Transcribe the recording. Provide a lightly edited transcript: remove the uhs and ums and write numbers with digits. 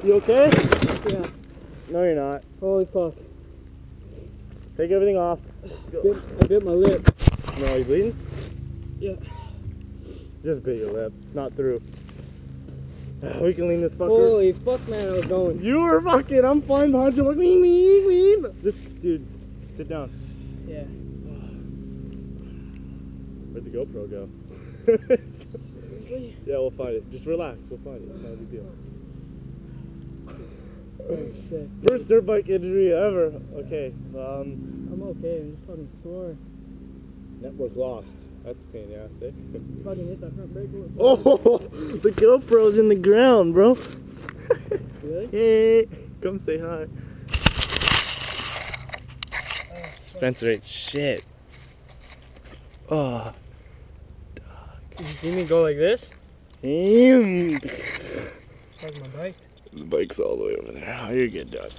You okay? Yeah. No, you're not. Holy fuck. Take everything off. I bit my lip. No, you bleeding? Yeah. Just bit your lip, not through. We can lean this fucker. Holy fuck, man, I was going. You were fucking, I'm fine behind you. Like, lean. Just, dude, sit down. Yeah. Where'd the GoPro go? Yeah, we'll find it. Just relax, we'll find it. It's not a big deal. Oh shit. First dirt bike injury ever. Okay, I'm okay, I'm just fucking sore. network lost. That's a pain in the ass, eh? Fucking hit that front brake. Oh, the GoPro's in the ground, bro. Really? Hey, come say hi. Spencer ate shit. Oh. Did you see me go like this? Damn. That's my bike. The bike's all the way over there. Oh, you're good, Doug.